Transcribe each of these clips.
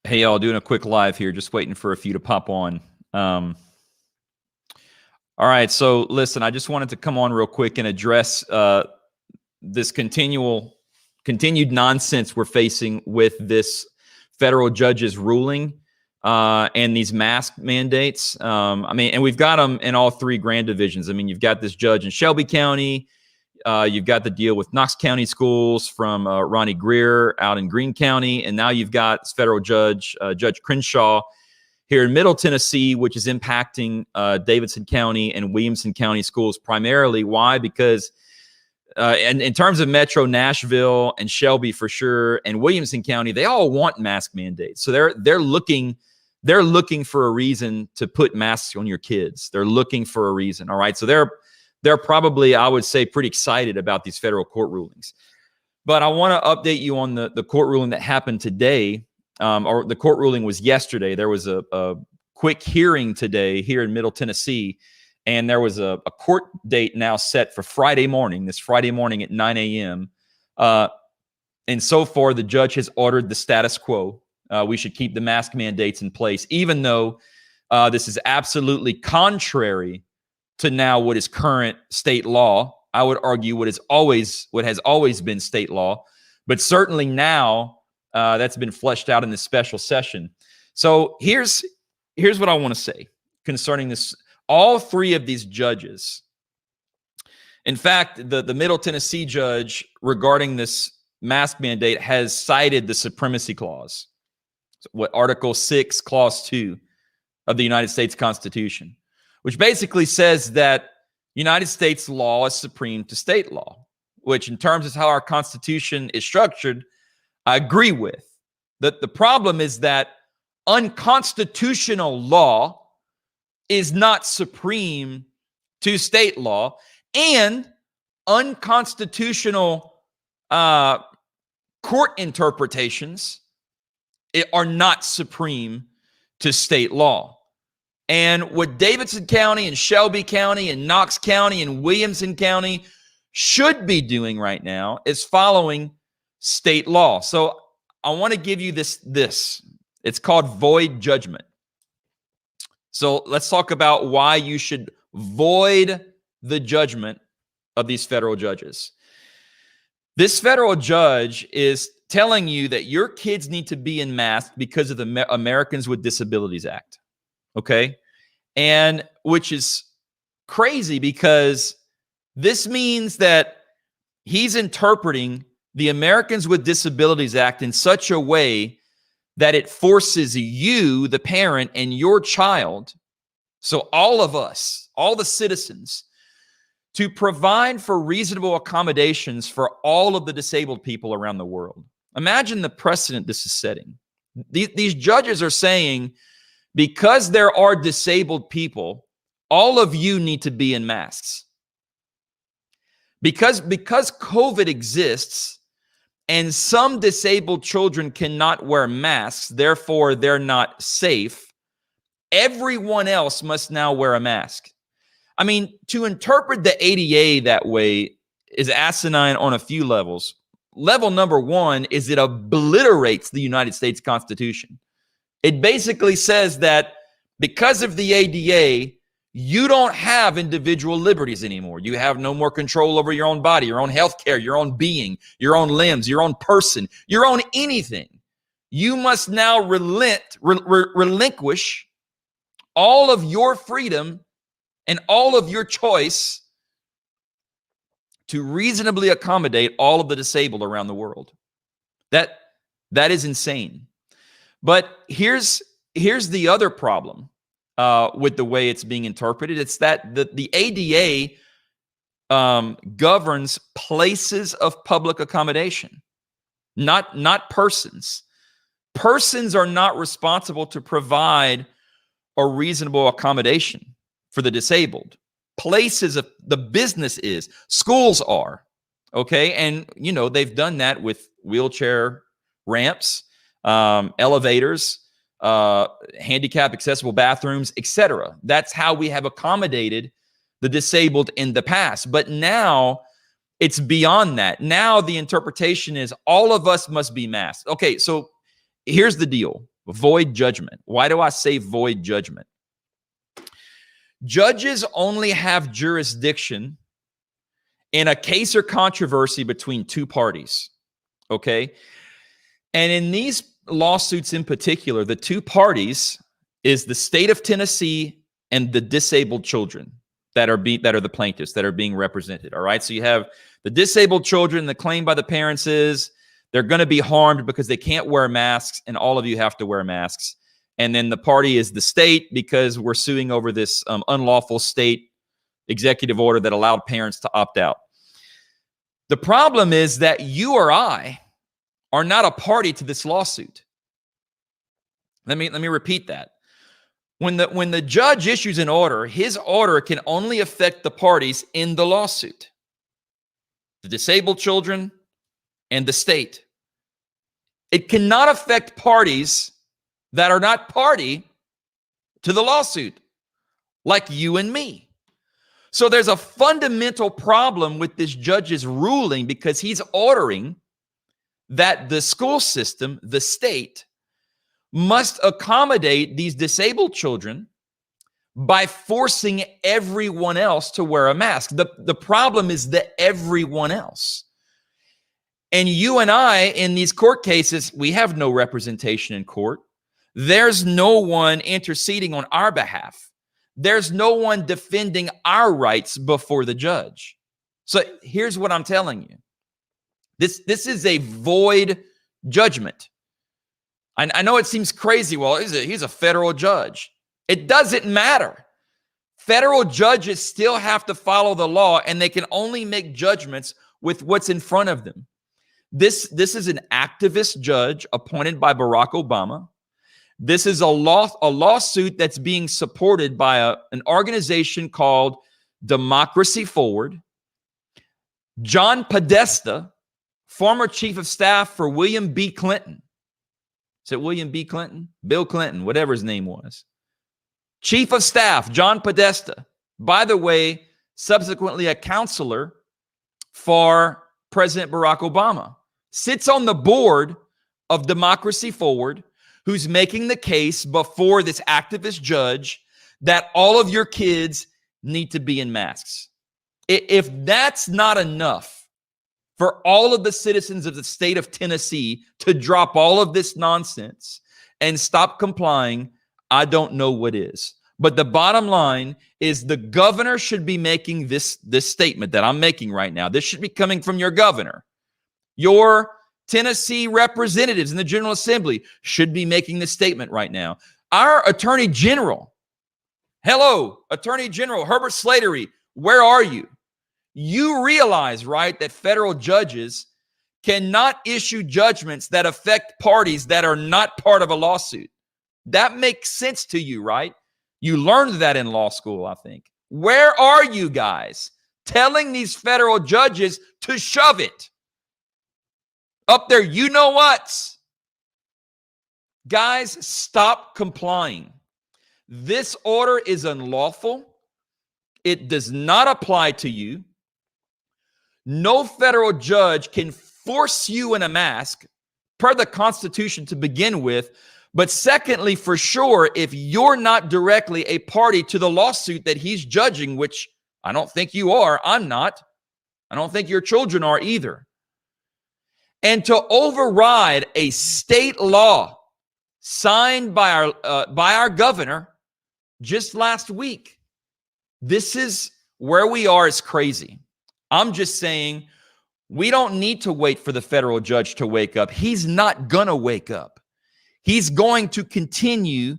Hey, y'all, doing a quick live here, just waiting for a few to pop on. All right, so listen, I just wanted to come on real quick and address this continued nonsense we're facing with this federal judge's ruling and these mask mandates. And we've got them in all three grand divisions. I mean, you've got this judge in Shelby County. You've got the deal with Knox County Schools from Ronnie Greer out in Greene County. And now you've got federal judge, Judge Crenshaw here in Middle Tennessee, which is impacting Davidson County and Williamson County schools primarily. Why? Because and in terms of Metro Nashville and Shelby for sure, and Williamson County, they all want mask mandates. So they're looking for a reason to put masks on your kids. They're looking for a reason. All right. So they're probably, I would say, pretty excited about these federal court rulings. But I want to update you on the court ruling that happened today, or the court ruling was yesterday. There was a quick hearing today here in Middle Tennessee, and there was a court date now set for this Friday morning at 9 a.m. And so far, the judge has ordered the status quo. We should keep the mask mandates in place, even though this is absolutely contrary to now what is current state law. I would argue what has always been state law, but certainly now that's been fleshed out in this special session. So here's what I want to say concerning this. All three of these judges, in fact, the Middle Tennessee judge regarding this mask mandate has cited the Supremacy Clause, what Article 6, Clause 2 of the United States Constitution, which basically says that United States law is supreme to state law, which in terms of how our Constitution is structured, I agree with. The problem is that unconstitutional law is not supreme to state law, and unconstitutional court interpretations are not supreme to state law. And what Davidson County and Shelby County and Knox County and Williamson County should be doing right now is following state law. So I want to give you this. It's called void judgment. So let's talk about why you should void the judgment of these federal judges. This federal judge is telling you that your kids need to be in masks because of the Americans with Disabilities Act. Okay. And which is crazy because this means that he's interpreting the Americans with Disabilities Act in such a way that it forces you, the parent, and your child, so all of us, all the citizens, to provide for reasonable accommodations for all of the disabled people around the world. Imagine the precedent this is setting. These judges are saying, because there are disabled people, all of you need to be in masks. Because COVID exists and some disabled children cannot wear masks, therefore they're not safe, everyone else must now wear a mask. I mean, to interpret the ADA that way is asinine on a few levels. Level number one is it obliterates the United States Constitution. It basically says that because of the ADA, you don't have individual liberties anymore. You have no more control over your own body, your own health care, your own being, your own limbs, your own person, your own anything. You must now relinquish all of your freedom and all of your choice to reasonably accommodate all of the disabled around the world. That is insane. But here's the other problem with the way it's being interpreted. It's that the ADA governs places of public accommodation, not persons. Persons are not responsible to provide a reasonable accommodation for the disabled. Places of the business is, schools are, okay? And, you know, they've done that with wheelchair ramps, elevators, handicap accessible bathrooms, etc. That's how we have accommodated the disabled in the past. But now it's beyond that. Now the interpretation is all of us must be masked. Okay, so here's the deal. Void judgment. Why do I say void judgment? Judges only have jurisdiction in a case or controversy between two parties, okay? And in these lawsuits in particular, the two parties is the state of Tennessee and the disabled children that are the plaintiffs that are being represented, all right? So you have the disabled children. The claim by the parents is they're going to be harmed because they can't wear masks, and all of you have to wear masks. And then the party is the state because we're suing over this unlawful state executive order that allowed parents to opt out. The problem is that you or I are not a party to this lawsuit. Let me repeat that. When the judge issues an order, his order can only affect the parties in the lawsuit, the disabled children and the state. It cannot affect parties that are not party to the lawsuit, like you and me. So there's a fundamental problem with this judge's ruling because he's ordering that the school system, the state, must accommodate these disabled children by forcing everyone else to wear a mask. The problem is the everyone else. And you and I, in these court cases, we have no representation in court. There's no one interceding on our behalf. There's no one defending our rights before the judge. So here's what I'm telling you. This is a void judgment. I know it seems crazy. Well, he's a federal judge. It doesn't matter. Federal judges still have to follow the law, and they can only make judgments with what's in front of them. This is an activist judge appointed by Barack Obama. This is a lawsuit that's being supported by an organization called Democracy Forward. John Podesta, former chief of staff for William B. Clinton. Is it William B. Clinton? Bill Clinton, whatever his name was. Chief of staff, John Podesta. By the way, subsequently a counselor for President Barack Obama. Sits on the board of Democracy Forward, who's making the case before this activist judge that all of your kids need to be in masks. If that's not enough for all of the citizens of the state of Tennessee to drop all of this nonsense and stop complying, I don't know what is. But the bottom line is the governor should be making this statement that I'm making right now. This should be coming from your governor. Your Tennessee representatives in the General Assembly should be making this statement right now. Our Attorney General, hello, Attorney General Herbert Slatery, where are you? You realize, right, that federal judges cannot issue judgments that affect parties that are not part of a lawsuit. That makes sense to you, right? You learned that in law school, I think. Where are you guys telling these federal judges to shove it up there? You know what? Guys, stop complying. This order is unlawful. It does not apply to you. No federal judge can force you in a mask per the Constitution to begin with. But secondly, for sure, if you're not directly a party to the lawsuit that he's judging, which I don't think you are, I'm not. I don't think your children are either. And to override a state law signed by our governor just last week, this is where we are is crazy. I'm just saying we don't need to wait for the federal judge to wake up. He's not going to wake up. He's going to continue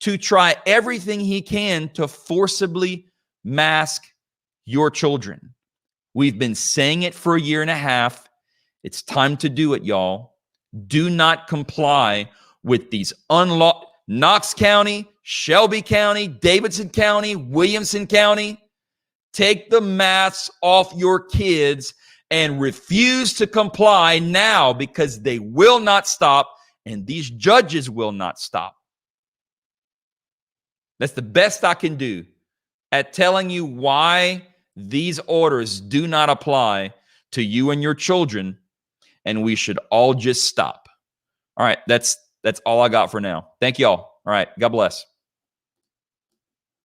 to try everything he can to forcibly mask your children. We've been saying it for a year and a half. It's time to do it, y'all. Do not comply with these Knox County, Shelby County, Davidson County, Williamson County. Take the masks off your kids and refuse to comply now because they will not stop and these judges will not stop. That's the best I can do at telling you why these orders do not apply to you and your children, and we should all just stop. All right, that's That's all I got for now. Thank y'all. All right. God bless.